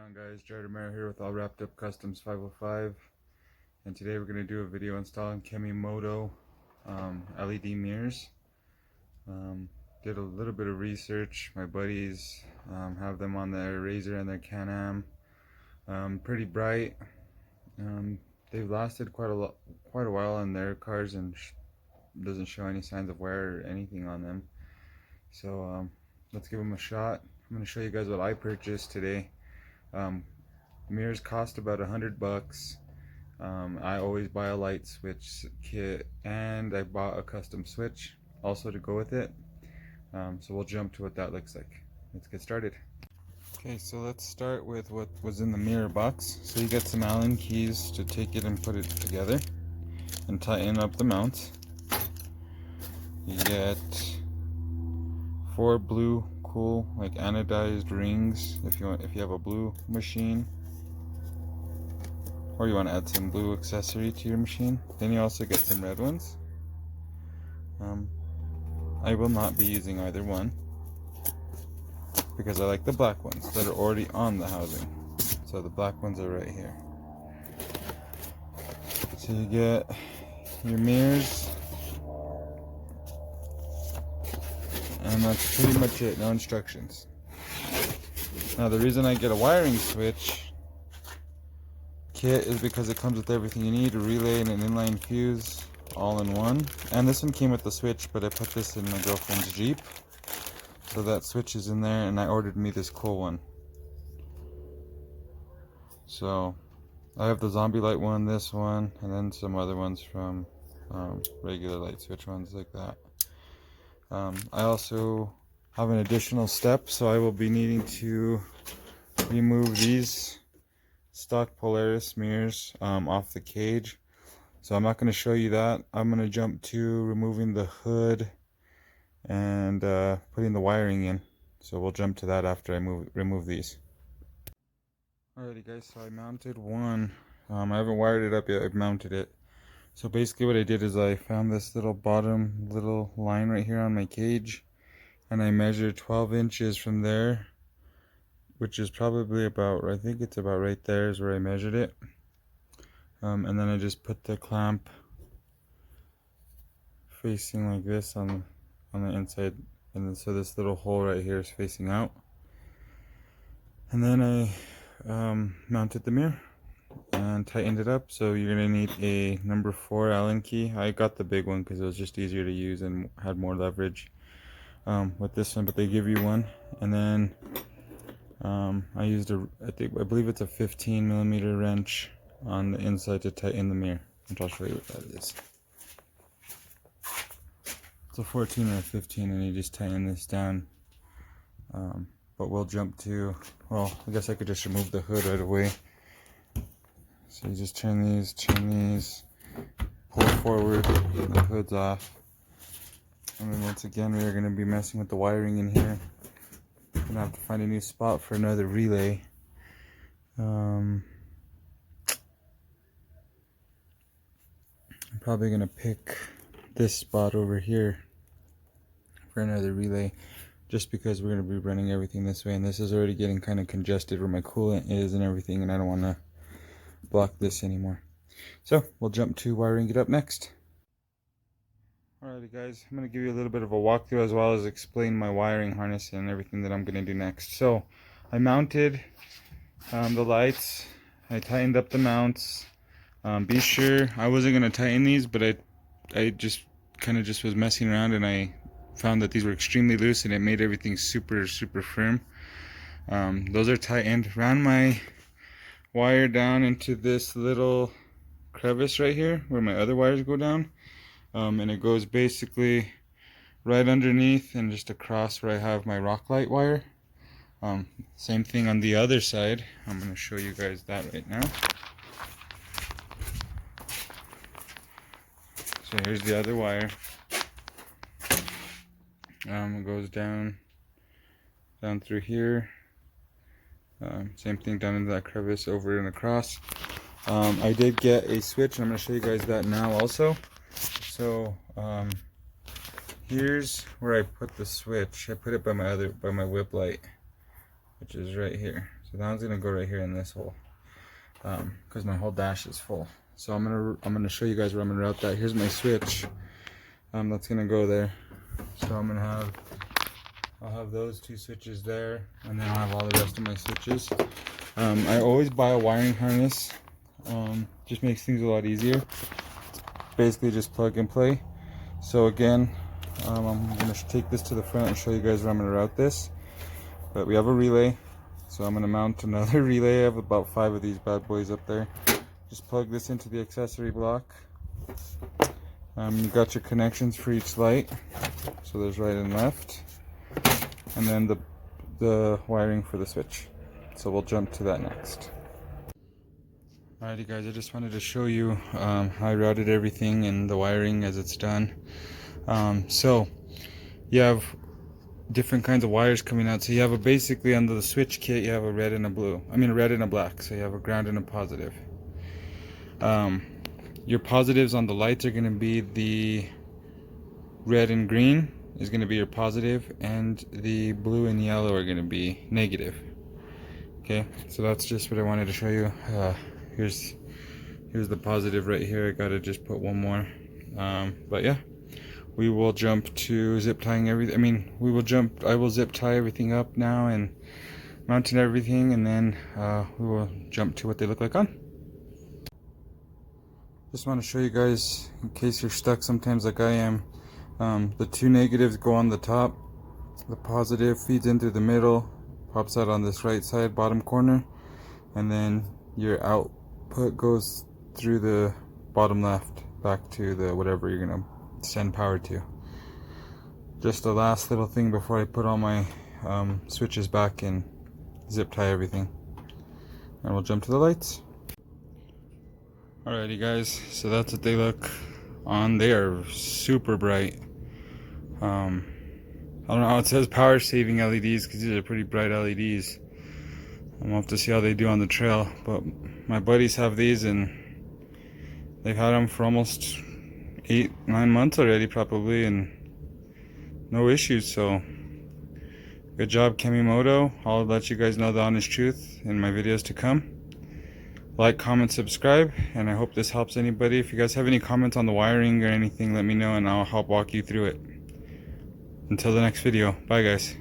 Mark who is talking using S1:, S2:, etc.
S1: on, guys? Jared here with All Wrapped Up Customs 505, and today we're going to do a video installing Kemimoto LED mirrors. Did a little bit of research. My buddies have them on their RZR and their Can-Am. Pretty bright. They've lasted quite a while on their cars and doesn't show any signs of wear or anything on them. So let's give them a shot. I'm going to show you guys what I purchased today. Mirrors cost about $100. I always buy a light switch kit, and I bought a custom switch also to go with it. So we'll jump to what that looks like. Let's get started. Okay, so let's start with what was in the mirror box. So you get some Allen keys to take it and put it together and tighten up the mounts. You get 4 blue cool, like anodized rings if you have a blue machine, or you want to add some blue accessory to your machine. Then you also get some red ones. I will not be using either one because I like the black ones that are already on the housing. So the black ones are right here. So you get your mirrors, and that's pretty much it. No instructions. Now the reason I get a wiring switch kit is because it comes with everything you need: a relay and an inline fuse all in one. And this one came with the switch, but I put this in my girlfriend's Jeep, so that switch is in there, and I ordered me this cool one. So I have the zombie light one, this one, and then some other ones from regular light switch ones like that. I also have an additional step, so I will be needing to remove these stock Polaris mirrors off the cage. So I'm not going to show you that. I'm going to jump to removing the hood and putting the wiring in. So we'll jump to that after I remove these. Alrighty guys, so I mounted one. I haven't wired it up yet. I've mounted it. So basically what I did is I found this little bottom little line right here on my cage, and I measured 12 inches from there, which is probably about, I think it's about right there is where I measured it. And then I just put the clamp facing like this on the inside, and then so this little hole right here is facing out. And then I mounted the mirror and tightened it up. So you're gonna need a number 4 Allen key. I got the big one because it was just easier to use and had more leverage with this one, but they give you one. And then I used I believe it's a 15mm wrench on the inside to tighten the mirror, which I'll show you what that is. It's a 14 or a 15, and you just tighten this down. But we'll jump to, well, I guess I could just remove the hood right away. So you just turn these, pull forward, the hood's off. And then once again, we are going to be messing with the wiring in here. I'm going to have to find a new spot for another relay. I'm probably going to pick this spot over here for another relay, just because we're going to be running everything this way, and this is already getting kind of congested where my coolant is and everything, and I don't want to block this anymore. So we'll jump to wiring it up next. Alrighty guys, I'm going to give you a little bit of a walkthrough as well as explain my wiring harness and everything that I'm going to do next. So I mounted the lights, I tightened up the mounts. Be sure, I wasn't going to tighten these, but I just kind of was messing around, and I found that these were extremely loose, and it made everything super firm. Those are tightened. Ran my wire down into this little crevice right here where my other wires go down, and it goes basically right underneath and just across where I have my rock light wire. Same thing on the other side. I'm going to show you guys that right now. So here's the other wire. It goes down through here. Same thing down into that crevice, over and across. I did get a switch, and I'm going to show you guys that now also. So here's where I put the switch. I put it by my whip light, which is right here. So So that one's gonna go right here in this hole, because my whole dash is full. So I'm gonna show you guys where I'm gonna route that. Here's my switch. That's gonna go there. So I'll have those two switches there, and then I'll have all the rest of my switches. I always buy a wiring harness. Just makes things a lot easier. It's basically just plug and play. So again, I'm gonna take this to the front and show you guys where I'm gonna route this. But we have a relay, so I'm gonna mount another relay. I have about 5 of these bad boys up there. Just plug this into the accessory block. You got your connections for each light, so there's right and left, and then the wiring for the switch. So we'll jump to that next. Alrighty guys, I just wanted to show you how I routed everything and the wiring as it's done. So you have different kinds of wires coming out. So you have basically under the switch kit, you have a red and a blue. I mean a red and a black. So you have a ground and a positive. Your positives on the lights are going to be the red and green is going to be your positive, and the blue and yellow are going to be negative. Okay, so that's just what I wanted to show you. Here's the positive right here. I gotta just put one more. But yeah, we will jump to zip tying everything. I mean, I will zip tie everything up now and mounting everything, and then we will jump to what they look like on. Just want to show you guys, in case you're stuck sometimes like I am, the 2 negatives go on the top, the positive feeds in through the middle, pops out on this right side bottom corner, and then your output goes through the bottom left back to the whatever you're gonna send power to. Just the last little thing before I put all my switches back and zip tie everything, and we'll jump to the lights. Alrighty guys, so that's what they look on. They are super bright. I don't know how it says power saving LEDs, because these are pretty bright LEDs. I'll have to see how they do on the trail, but my buddies have these and they've had them for almost 8-9 months already probably, and no issues. So good job, Kemimoto. I'll let you guys know the honest truth in my videos to come. Like, comment, subscribe, and I hope this helps anybody. If you guys have any comments on the wiring or anything, let me know and I'll help walk you through it. Until the next video, bye guys.